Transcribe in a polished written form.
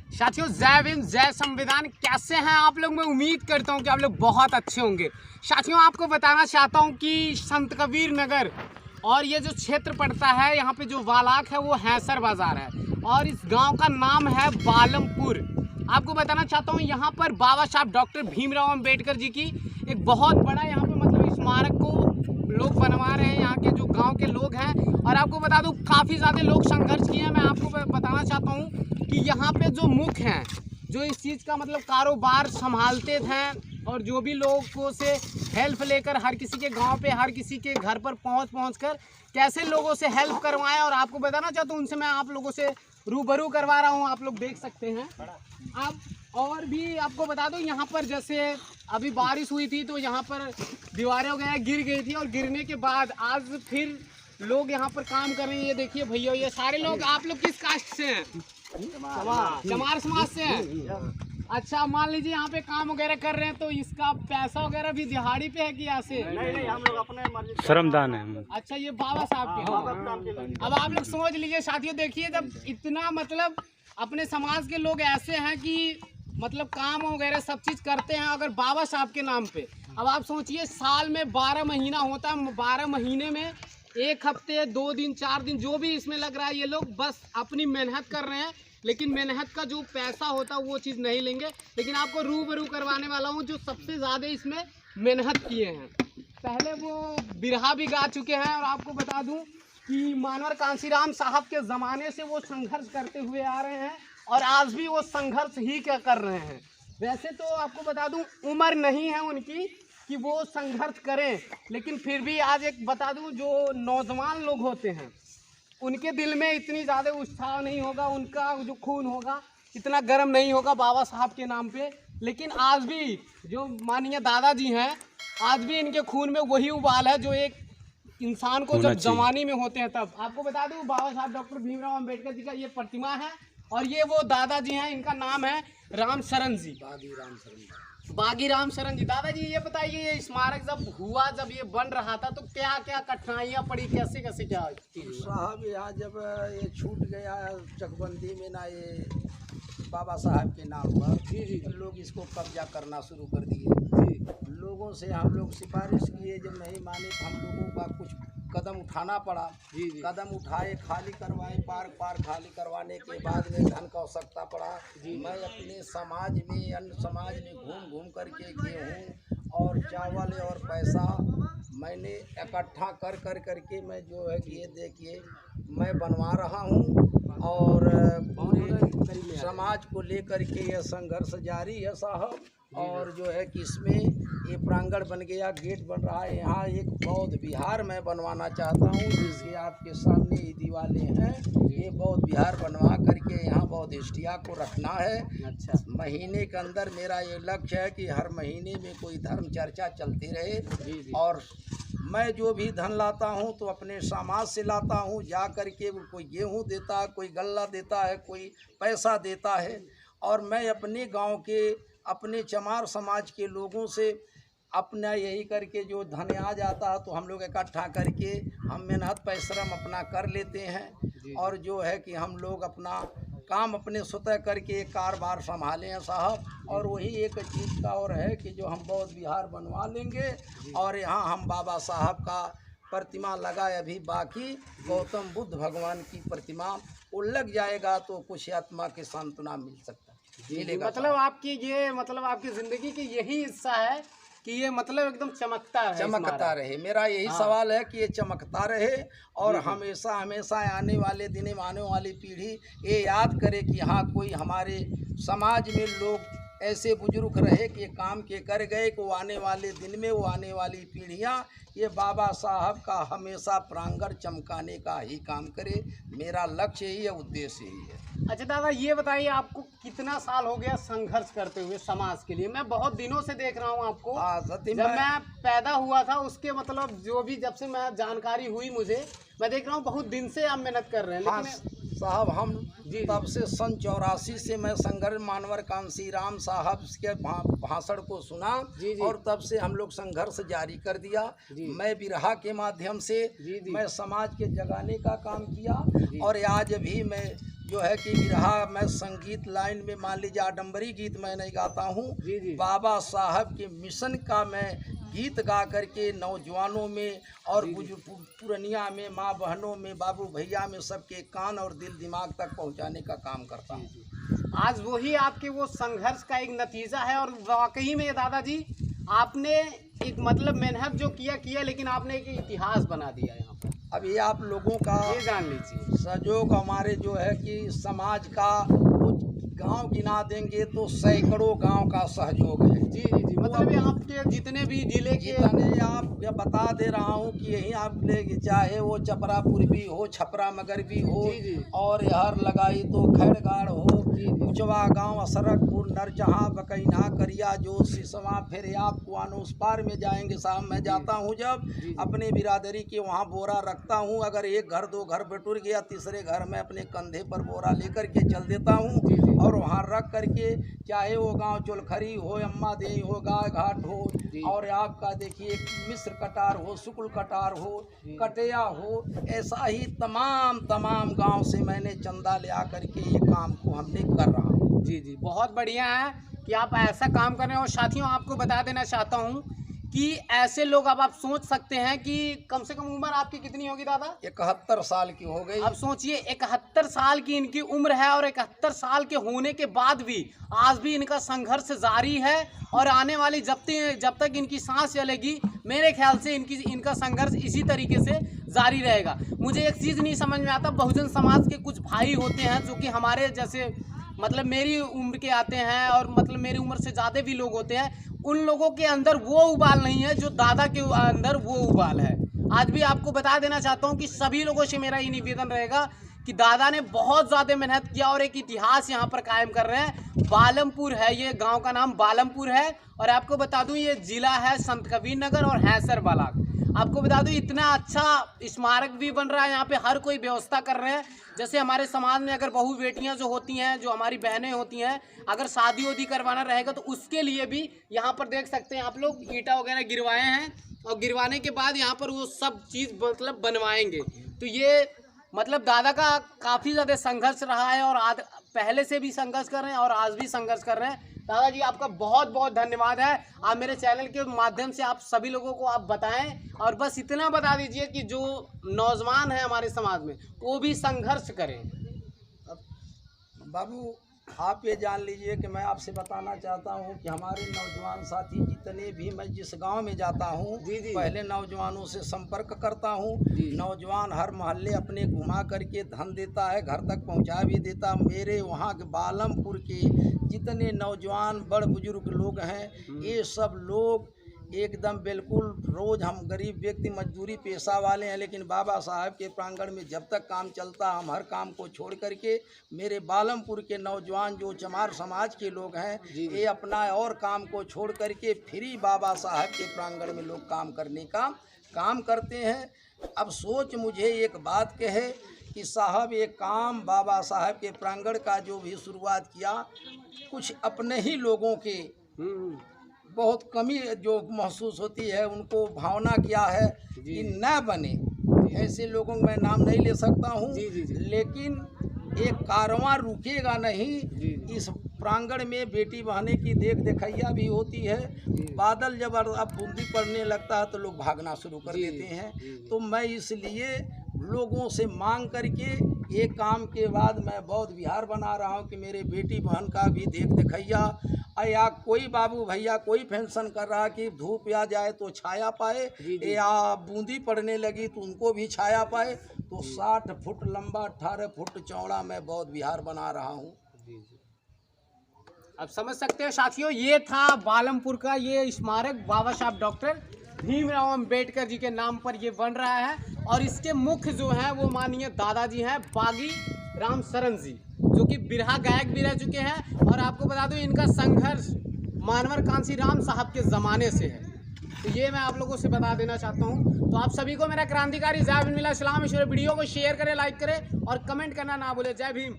साथियों, जय भीम, जय संविधान। कैसे हैं आप लोग? मैं उम्मीद करता हूं कि आप लोग बहुत अच्छे होंगे। साथियों, आपको बताना चाहता हूं कि संत कबीर नगर और ये जो क्षेत्र पड़ता है, यहाँ पे जो वालाक है वो हैसर बाजार है और इस गांव का नाम है बालमपुर। आपको बताना चाहता हूँ, यहाँ पर बाबा साहब डॉक्टर भीमराव अंबेडकर जी की एक बहुत बड़ा यहाँ पे मतलब स्मारक को लोग बनवा रहे हैं, यहाँ के जो गांव के लोग हैं। और आपको बता दूं, काफ़ी ज़्यादा लोग संघर्ष किए हैं। मैं आपको बताना चाहता हूँ कि यहाँ पे जो मुख्य हैं, जो इस चीज़ का मतलब कारोबार संभालते थे और जो भी लोगों से हेल्प लेकर हर किसी के गांव पे, हर किसी के घर पर पहुँच कर कैसे लोगों से हेल्प करवाएं, और आपको बताना चाहता हूँ उनसे मैं आप लोगों से रूबरू करवा रहा हूँ। आप लोग देख सकते हैं। आप और भी आपको बता दूं, यहाँ पर जैसे अभी बारिश हुई थी तो यहाँ पर दीवारें वगैरह गिर गई थी और गिरने के बाद आज फिर लोग यहाँ पर काम कर रहे हैं। ये देखिए भैया, ये सारे लोग, आप लोग किस कास्ट से हैं? चमार समाज से हैं। अच्छा, मान लीजिए यहाँ पे काम वगैरह कर रहे हैं तो इसका पैसा वगैरह भी दिहाड़ी पे है कि ऐसे? नहीं, हम लोग अपने श्रमदान है। अच्छा, ये बाबा साहब के। अब आप लोग समझ लीजिए साथियों, देखिए जब इतना मतलब अपने समाज के लोग ऐसे हैं कि मतलब काम वगैरह सब चीज़ करते हैं अगर बाबा साहब के नाम पे। अब आप सोचिए, साल में 12 महीना होता है, 12 महीने में 1 हफ्ते 2 दिन 4 दिन जो भी इसमें लग रहा है, ये लोग बस अपनी मेहनत कर रहे हैं, लेकिन मेहनत का जो पैसा होता है वो चीज़ नहीं लेंगे। लेकिन आपको रूबरू करवाने वाला हूँ जो सबसे ज़्यादा इसमें मेहनत किए हैं। पहले वो बिरहा भी गा चुके हैं और आपको बता दूँ कि मानवर कांसीराम साहब के ज़माने से वो संघर्ष करते हुए आ रहे हैं और आज भी वो संघर्ष ही क्या कर रहे हैं। वैसे तो आपको बता दूं, उम्र नहीं है उनकी कि वो संघर्ष करें, लेकिन फिर भी आज एक बता दूं, जो नौजवान लोग होते हैं उनके दिल में इतनी ज़्यादा उत्साह नहीं होगा, उनका जो खून होगा इतना गर्म नहीं होगा बाबा साहब के नाम पे। लेकिन आज भी जो माननीय दादाजी हैं, आज भी इनके खून में वही उबाल है जो एक इंसान को जब जवानी में होते हैं तब। आपको बता दूं, बाबा साहब डॉक्टर भीमराव अंबेडकर जी का ये प्रतिमा है और ये वो दादाजी हैं, इनका नाम है राम शरण जी, बागी राम शरण जी। दादाजी, ये बताइए, ये स्मारक जब हुआ, जब ये बन रहा था तो क्या क्या कठिनाइयाँ पड़ी, कैसे कैसे क्या साहब यहाँ जब ये छूट गया चकबंदी में ना, ये बाबा साहब के नाम पर जी लोग इसको कब्जा करना शुरू कर दिए। लोगों से हम लोग सिफारिश किए, जब नहीं माने तो हम लोगों का कुछ कदम उठाना पड़ा। कदम उठाए, खाली करवाए, पार्क खाली करवाने के बाद में धन का आवश्यकता पड़ा। मैं अपने समाज में, अन्य समाज में घूम करके गेहूँ और चावल और पैसा मैंने इकट्ठा करके मैं जो है कि ये देखिए मैं बनवा रहा हूँ और पूरे समाज को लेकर के ये संघर्ष जारी है साहब। और जो है कि इसमें ये प्रांगण बन गया, गेट बन रहा है। यहाँ एक बौद्ध विहार मैं बनवाना चाहता हूँ, जिसके आपके सामने ये दीवारें हैं। ये बौद्ध विहार बनवा करके यहाँ बौद्धिस्टिया को रखना है। अच्छा, महीने के अंदर मेरा ये लक्ष्य है कि हर महीने में कोई धर्म चर्चा चलती रहे। और मैं जो भी धन लाता हूँ तो अपने समाज से लाता हूँ, जा कर के कोई गेहूँ देता है, कोई गल्ला देता है, कोई पैसा देता है। और मैं अपने गांव के, अपने चमार समाज के लोगों से अपना यही करके जो धन आ जाता है तो हम लोग इकट्ठा करके हम मेहनत परिश्रम अपना कर लेते हैं। और जो है कि हम लोग अपना काम अपने स्वतः करके कारोबार संभाले हैं साहब। और वही एक चीज़ का और है कि जो हम बौद्ध विहार बनवा लेंगे और यहाँ हम बाबा साहब का प्रतिमा लगाए। अभी बाकी गौतम बुद्ध भगवान की प्रतिमा वो लग जाएगा तो कुछ आत्मा के सांत्वना मिल सकता है। मतलब आपकी ये मतलब आपकी ज़िंदगी की यही हिस्सा है कि ये मतलब एकदम चमकता रहे। मेरा यही सवाल है कि ये चमकता रहे और हमेशा आने वाले दिन, आने वाली पीढ़ी ये याद करे कि हाँ, कोई हमारे समाज में लोग ऐसे बुजुर्ग रहे कि काम के कर गए, को आने वाले दिन में, वो आने वाली पीढ़ियाँ ये बाबा साहब का हमेशा प्रांगण चमकाने का ही काम करे। मेरा लक्ष्य ही है, उद्देश्य ही है। अच्छा दादा, ये बताइए, आपको कितना साल हो गया संघर्ष करते हुए समाज के लिए? मैं बहुत दिनों से देख रहा हूँ आपको। जब मैं पैदा हुआ था उसके मतलब जो भी, जब से मैं जानकारी हुई मुझे, मैं देख रहा हूँ बहुत दिन से आप मेहनत कर रहे हैं। लेकिन साहब हम तब से सन 84 से मैं संघर्ष मानवर कांसीराम साहब के भाषण को सुना और तब से हम लोग संघर्ष जारी कर दिया। मैं बिरहा के माध्यम से मैं समाज के जगाने का काम किया और आज भी मैं जो है कि बिरहा मैं संगीत लाइन में मान लीजिए आडम्बरी गीत मैं नहीं गाता हूँ। जी जी बाबा साहब के मिशन का मैं गीत गा करके नौजवानों में और पुरनिया में, माँ बहनों में, बाबू भैया में सबके कान और दिल दिमाग तक पहुँचाने का काम करता हूँ। आज वही आपके वो संघर्ष का एक नतीजा है। और वाकई में दादाजी आपने एक मतलब मेहनत जो किया लेकिन आपने एक इतिहास बना दिया यहाँ पर। अब ये आप लोगों का ये जान लीजिए सहयोग हमारे जो है कि समाज का गांव गिना देंगे तो सैकड़ों गांव का सहयोग है। जी जी जी मतलब ये आपके जितने भी जिले के जितने आप बता दे रहा हूँ कि यही आप ले चाहे वो चपरा पूर्वी हो, छपरा मगरबी हो, जी जी और हर लगाई तो खैरगाड़ हो, उचवा गांव, असरकपुर, नरजहाँ, बकैना, करिया जो सिसवा, फिर आप कुआनो उस पार में जाएंगे साहब। मैं जाता हूँ जब अपने बिरादरी के वहाँ बोरा रखता हूँ, अगर एक घर दो घर बटुर गया, तीसरे घर में अपने कंधे पर बोरा लेकर के चल देता हूँ और वहाँ रख करके चाहे वो गांव चोलखरी हो, अम्मा देई हो, गाय घाट हो, और आपका देखिए मिस्र कटार हो, शुक्ल कटार हो, कटिया हो, ऐसा ही तमाम गांव से मैंने चंदा ले आ करके ये काम को हमने कर रहा हूँ। जी जी बहुत बढ़िया है कि आप ऐसा काम कर रहे हैं। और साथियों आपको बता देना चाहता हूँ कि ऐसे लोग अब आप सोच सकते हैं कि कम से कम उम्र आपकी कितनी होगी दादा? 71 साल की हो गई। अब सोचिए 71 साल की इनकी उम्र है और 71 साल के होने के बाद भी आज भी इनका संघर्ष जारी है। और आने वाली जब तक इनकी सांस चलेगी मेरे ख्याल से इनका संघर्ष इसी तरीके से जारी रहेगा। मुझे एक चीज़ नहीं समझ में आता, बहुजन समाज के कुछ भाई होते हैं जो कि हमारे जैसे मतलब मेरी उम्र के आते हैं और मतलब मेरी उम्र से ज़्यादा भी लोग होते हैं, उन लोगों के अंदर वो उबाल नहीं है जो दादा के अंदर वो उबाल है। आज भी आपको बता देना चाहता हूँ कि सभी लोगों से मेरा ये निवेदन रहेगा कि दादा ने बहुत ज़्यादा मेहनत किया और एक इतिहास यहाँ पर कायम कर रहे हैं। बालमपुर है, ये गांव का नाम बालमपुर है। और आपको बता दूं ये जिला है संत कबीर नगर और हैसर बालाग। आपको बता दूं इतना अच्छा स्मारक भी बन रहा है, यहाँ पे हर कोई व्यवस्था कर रहे हैं। जैसे हमारे समाज में अगर बहू बेटियां जो होती हैं, जो हमारी बहनें होती हैं, अगर शादी वादी करवाना रहेगा तो उसके लिए भी यहाँ पर देख सकते हैं आप लोग ईंटा वगैरह गिरवाए हैं और गिरवाने के बाद यहाँ पर वो सब चीज़ मतलब बनवाएंगे। तो ये मतलब दादा का काफ़ी ज़्यादा संघर्ष रहा है और आज पहले से भी संघर्ष कर रहे हैं और आज भी संघर्ष कर रहे हैं। दादा जी आपका बहुत बहुत धन्यवाद है। आप मेरे चैनल के माध्यम से आप सभी लोगों को आप बताएं और बस इतना बता दीजिए कि जो नौजवान है हमारे समाज में वो भी संघर्ष करें। बाबू आप ये जान लीजिए कि मैं आपसे बताना चाहता हूँ कि हमारे नौजवान साथी जितने भी, मैं जिस गांव में जाता हूँ पहले नौजवानों से संपर्क करता हूँ। नौजवान हर मोहल्ले अपने घुमा करके धन देता है, घर तक पहुँचा भी देता। मेरे वहाँ के बालमपुर के जितने नौजवान बड़ बुजुर्ग लोग हैं ये सब लोग एकदम बिल्कुल रोज़, हम गरीब व्यक्ति मजदूरी पेशा वाले हैं, लेकिन बाबा साहब के प्रांगण में जब तक काम चलता हम हर काम को छोड़ करके, मेरे बालमपुर के नौजवान जो चमार समाज के लोग हैं ये अपना और काम को छोड़ करके फ्री बाबा साहब के प्रांगण में लोग काम करने का काम करते हैं। अब सोच मुझे एक बात कहे कि साहब ये काम बाबा साहब के प्रांगण का जो भी शुरुआत किया, कुछ अपने ही लोगों के बहुत कमी जो महसूस होती है, उनको भावना क्या है कि न बने। ऐसे लोगों को मैं नाम नहीं ले सकता हूँ, लेकिन एक कारवां रुकेगा नहीं। इस प्रांगण में बेटी बहने की देखैया भी होती है। बादल जब अब बूंदी पड़ने लगता है तो लोग भागना शुरू कर देते हैं। तो मैं इसलिए लोगों से मांग करके एक काम के बाद मैं बौद्ध विहार बना रहा हूँ कि मेरे बेटी बहन का भी देखैया, या कोई बाबू भैया कोई फंक्शन कर रहा कि धूप आ जाए तो छाया पाए, या बूंदी पड़ने लगी तो उनको भी छाया पाए। तो 60 फुट लंबा 18 फुट चौड़ा मैं बौद्ध विहार बना रहा हूँ। अब समझ सकते हैं साथियों, ये था बालमपुर का ये स्मारक बाबा साहब डॉक्टर भीमराव अंबेडकर जी के नाम पर ये बन रहा है। और इसके मुख्य जो हैं वो माननीय दादाजी हैं बागी राम शरण जी, जो कि बिरहा गायक भी रह चुके हैं। और आपको बता दूं इनका संघर्ष मानवर कांसी राम साहब के ज़माने से है। तो ये मैं आप लोगों से बता देना चाहता हूं। तो आप सभी को मेरा क्रांतिकारी जय भीम, वीडियो को शेयर करें, लाइक करें और कमेंट करना ना भूलें। जय भीम।